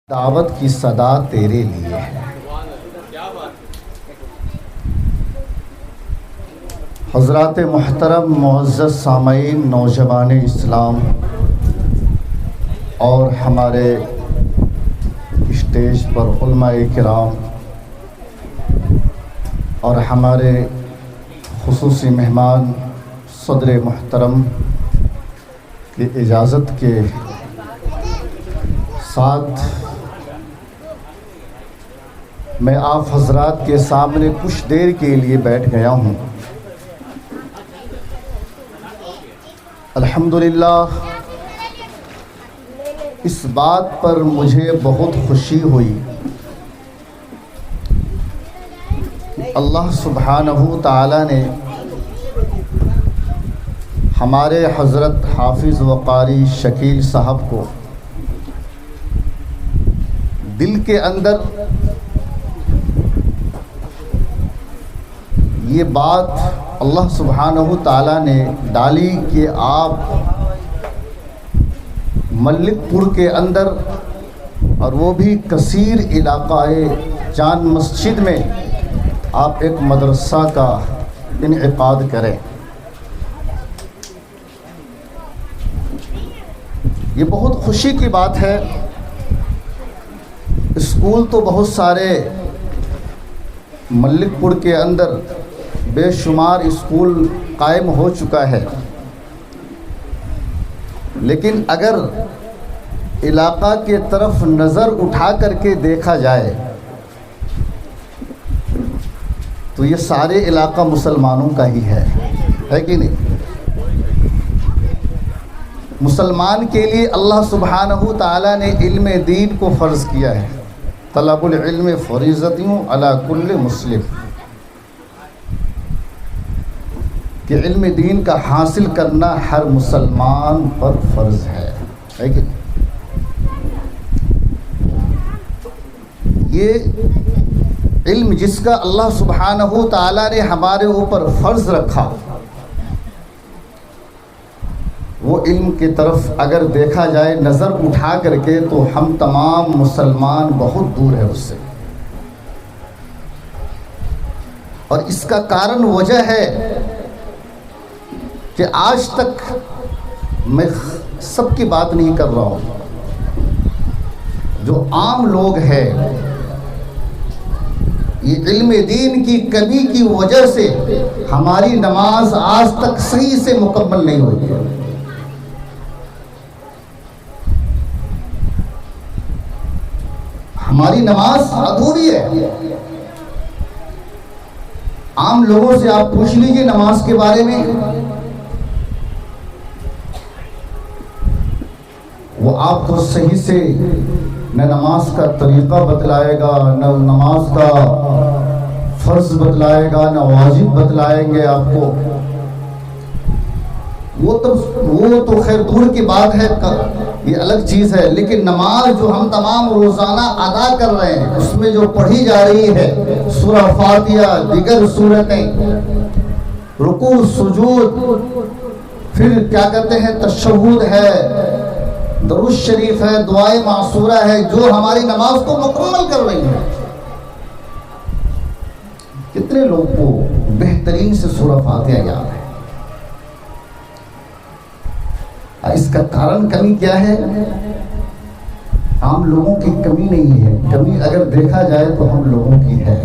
दावत की सदा तेरे लिए है। हज़रात मुहतरम मुअज़्ज़ज़ सामईन नौजवान इस्लाम और हमारे स्टेज पर उलमाए किराम और हमारे खुसूसी मेहमान सदर मुहतरम की इजाज़त के साथ मैं आप हजरात के सामने कुछ देर के लिए बैठ गया हूँ। अल्हम्दुलिल्लाह इस बात पर मुझे बहुत खुशी हुई कि अल्लाह सुब्हानहू ताला ने हमारे हज़रत हाफिज़ व क़ारी शकील साहब को दिल के अंदर ये बात अल्लाह सुब्हानहू ताला ने डाली कि आप मलिकपुर के अंदर और वो भी कसीर इलाक़ाए जान मस्जिद में आप एक मदरसा का इनेकाद करें। ये बहुत खुशी की बात है। स्कूल तो बहुत सारे मलिकपुर के अंदर बेशुमार स्कूल कायम हो चुका है, लेकिन अगर इलाक़ा के तरफ नज़र उठा करके देखा जाए तो ये सारे इलाक़ा मुसलमानों का ही है कि नहीं? मुसलमान के लिए अल्लाह सुब्हानहू ताला ने इल्म दीन को फ़र्ज़ किया है। तलबुल इल्म फ़रीज़तुन अला कुल्लि मुस्लिम, कि इल्म दीन का हासिल करना हर मुसलमान पर फ़र्ज़ है कि नहीं? ये इल्म जिसका अल्लाह सुब्हानहू ताला ने हमारे ऊपर फ़र्ज़ रखा, वो इल्म की तरफ अगर देखा जाए नज़र उठा करके तो हम तमाम मुसलमान बहुत दूर है उससे। और इसका कारण वजह है कि आज तक मैं सबकी बात नहीं कर रहा हूँ, जो आम लोग हैं ये इल्म दीन की कमी की वजह से हमारी नमाज आज तक सही से मुकम्मल नहीं हुई है। हमारी नमाज अधूरी है। आम लोगों से आप पूछ लीजिए नमाज के बारे में, वो आपको सही से न नमाज का तरीक़ा बतलाएगा, न नमाज का फ़र्ज़ बतलाएगा, न वाजिब बतलाएंगे आपको। वो तो खैर दूर की बात है, ये अलग चीज़ है। लेकिन नमाज जो हम तमाम रोज़ाना अदा कर रहे हैं उसमें जो पढ़ी जा रही है सूरा फातिहा, दिगर सूरतें, रुकू सुजूद, फिर क्या कहते हैं तशहुद है, दरूद शरीफ है, दुआए मासूरा है, जो हमारी नमाज को मुकम्मल कर रही है। कितने लोग को बेहतरीन से सूरा फातिहा याद है? इसका कारण कमी क्या है? आम लोगों की कमी नहीं है। कमी अगर देखा जाए तो हम लोगों की है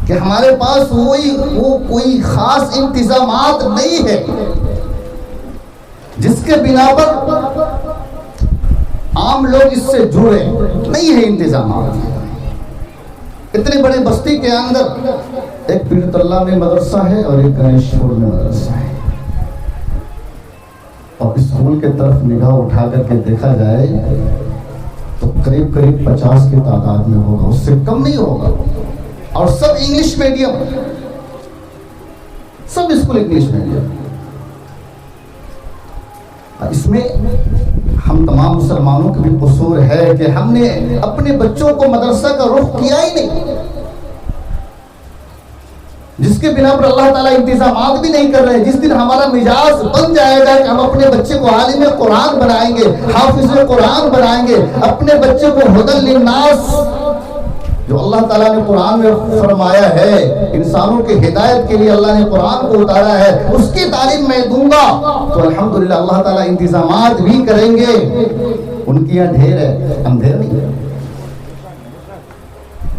कि हमारे पास वो कोई खास इंतजामात नहीं है जिसके बिना पर आम लोग इससे जुड़े। नहीं है इंतजामात। इतने बड़े बस्ती के अंदर एक पीरतल्ला में मदरसा है और एक गणेशपुर में मदरसा है, और स्कूल के तरफ निगाह उठा करके देखा जाए तो करीब करीब 50 की तादाद में होगा, उससे कम नहीं होगा। और सब इंग्लिश मीडियम, सब स्कूल इंग्लिश मीडियम। इसमें हम तमाम मुसलमानों का भी कसूर है कि हमने अपने बच्चों को मदरसा का रुख किया ही नहीं। जिसके बिना पर अल्लाह ताला इंतजामात भी नहीं कर रहे हैं। जिस दिन हमारा मिजाज बन जाएगा कि हम अपने बच्चे को आलिम कुरान बनाएंगे, हाफिज कुरान बनाएंगे, अपने बच्चे को हुदल लिन्नास, जो अल्लाह ताला ने कुरान में फरमाया है इंसानों के हिदायत के लिए अल्लाह ने कुरान को उतारा है, उसकी तालीम मैं दूंगा, तो अल्हम्दुलिल्लाह अल्लाह ताला इंतजामात भी करेंगे। उनकी यहाँ ढेर है, अंधेर नहीं है,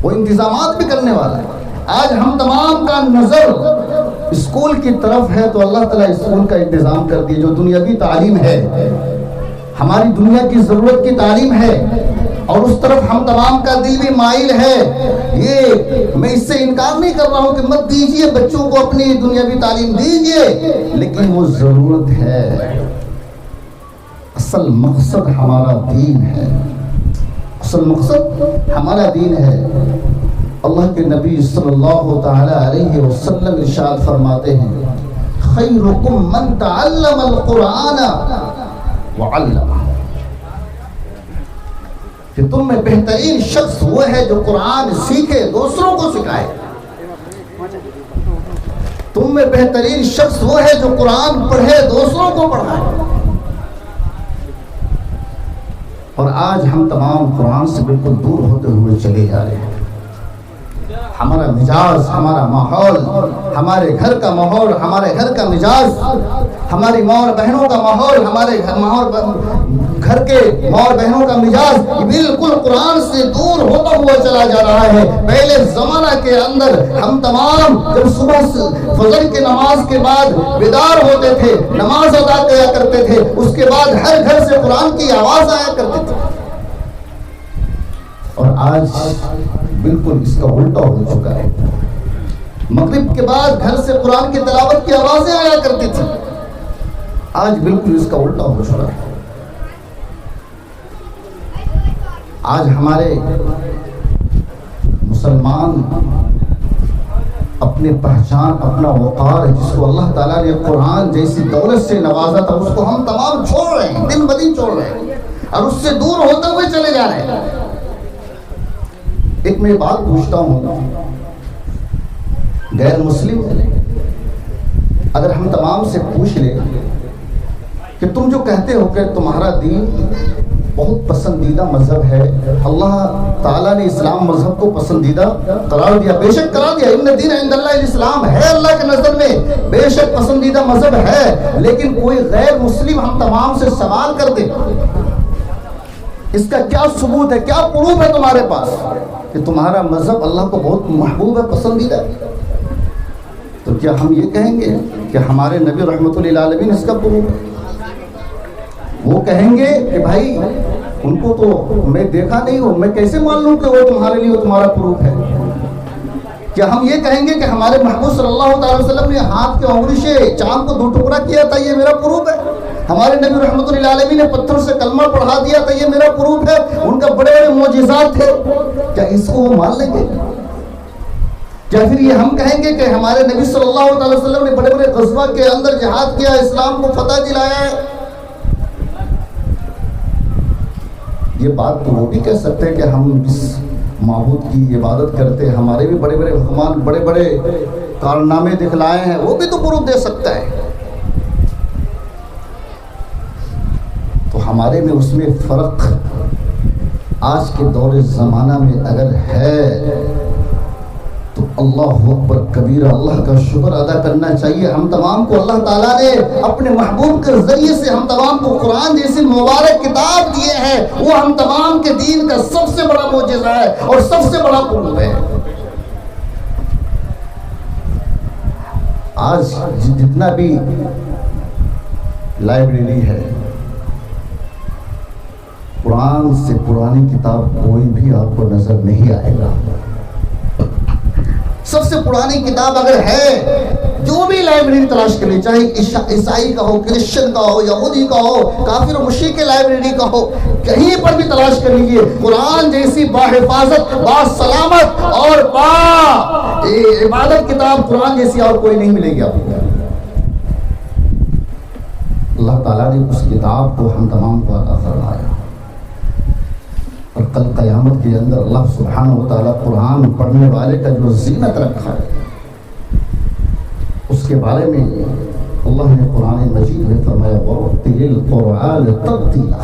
वो इंतजामात भी करने वाला है। आज हम तमाम का नजर स्कूल की तरफ है, तो अल्लाह ताला स्कूल का इंतजाम कर दिया। जो दुनियावी तालीम है, हमारी दुनिया की जरूरत की तालीम है, और उस तरफ हम तमाम का दिल भी माइल है। ये मैं इससे इनकार नहीं कर रहा हूं कि मत दीजिए बच्चों को अपनी दुनियावी तालीम दीजिए, लेकिन वो जरूरत है। असल मकसद हमारा दीन है, असल मकसद हमारा दीन है। अल्लाह के नबी सल्लल्लाहु तआला अलैहि वसल्लम इरशाद फरमाते हैं, खैरुकुम मन तअल्लमल कुरान व अल्लमा, कि तुम में बेहतरीन शख्स वो है जो कुरान सीखे दूसरों को सिखाए। तुम में बेहतरीन शख्स वो है जो कुरान पढ़े दूसरों को पढ़ाए। और आज हम तमाम कुरान से बिल्कुल दूर होते हुए चले जा रहे हैं। हमारा मिजाज, हमारा माहौल, हमारे घर का माहौल, हमारे घर का मिजाज, हमारी माँ और बहनों का माहौल, हमारे घर के माँ और बहनों का मिजाज बिल्कुल कुरान से दूर होता हुआ चला जा रहा है। पहले जमाना के अंदर हम तमाम जब सुबह फजर की नमाज के बाद बेदार होते थे, नमाज अदा किया करते थे, उसके बाद हर घर से कुरान की आवाज आया करती थी। और आज बिल्कुल इसका उल्टा हो चुका है। मगरिब के बाद घर से कुरान की तिलावत की आवाजें आया करती थी, आज बिल्कुल इसका उल्टा हो चुका है। आज हमारे मुसलमान अपने पहचान, अपना वक़ार जिसको अल्लाह ताला ने कुरान जैसी दौलत से नवाजा था, उसको हम तमाम छोड़ रहे हैं, दिन ब दिन छोड़ रहे हैं, और उससे दूर होते हुए चले जा रहे हैं। एक मैं बात पूछता हूँ, गैर मुस्लिम अगर हम तमाम से पूछ ले कि तुम जो कहते हो कि तुम्हारा दीन बहुत पसंदीदा मजहब है, अल्लाह ताला ने इस्लाम मजहब को पसंदीदा करार दिया, बेशक करार दिया, इन्ना दीन इंदल्लाह इस्लाम है, अल्लाह के नजर में बेशक पसंदीदा मजहब है, लेकिन कोई गैर मुस्लिम हम तमाम से सवाल कर दे, इसका क्या सबूत है, क्या प्रूफ है तुम्हारे पास कि तुम्हारा मजहब अल्लाह को बहुत महबूब है, पसंदीदा है, तो क्या हम ये कहेंगे कि हमारे नबी रहमतुल लिल आलमीन इसका प्रूफ है? वो कहेंगे कि भाई उनको तो मैं देखा नहीं हूं, मैं कैसे मान लूं कि वो तुम्हारे लिए तुम्हारा प्रूफ है? क्या हम ये कहेंगे कि हमारे महबूब सल्लल्लाहु अलैहि वसल्लम ने हाथ के उंगली से चांद को 2 टुकड़ा किया था, ये मेरा प्रूफ है? हमारे नबी रहमतुल लिल आलमीन ने पत्थर से कलमा पढ़ा दिया था, ये मेरा प्रूफ है? उनका बड़े बड़े मोजिज़ात थे, क्या इसको वो मान लेंगे? क्या फिर ये हम कहेंगे कि हमारे नबी सल्लल्लाहु अलैहि वसल्लम ने बड़े बड़े ग़ज़वा के अंदर जिहाद किया, इस्लाम को फतह दिलाया है? ये बात तो वो भी कह सकते हैं कि हम इस माबूद की इबादत करते हैं, हमारे भी बड़े बड़े हुक्मान बड़े बड़े कारनामे दिखलाए हैं, वो भी तो प्रूफ दे सकता है। तो हमारे में उसमें फ़र्क आज के दौर ज़माना में अगर है तो अल्लाह अकबर कबीरा, अल्लाह का शुक्र अदा करना चाहिए। हम तमाम को अल्लाह ताला ने अपने महबूब के जरिए से हम तमाम को कुरान जैसी मुबारक किताब दिए हैं, वो हम तमाम के दीन का सबसे बड़ा मोजिज़ा है और सबसे बड़ा प्रूफ है। आज जितना भी लाइब्रेरी है, कुरान से पुरानी किताब कोई भी आपको नजर नहीं आएगा। सबसे पुरानी किताब अगर है, जो भी लाइब्रेरी तलाश कर ले, चाहे ईसाई का हो, क्रिश्चियन का हो, यहूदी का हो, काफिर और मुशरिक की लाइब्रेरी का हो, कहीं पर भी तलाश कर लीजिए, कुरान जैसी बाहिफाजत, बासलामत और इबादत किताब कुरान जैसी और कोई नहीं मिलेगी आपको। अल्लाह ताला ने उस किताब को हम तमाम को अता फरमाया, और कल क़यामत के अंदर अल्लाह सुब्हानहू व तआला कुरान पढ़ने वाले का जो ज़ीनत रखा है, उसके बारे में अल्लाह ने कुरान मजीद में फरमाया वरतिल कुरान तरतीला।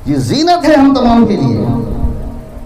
ये जीनत है हम तमाम के लिए।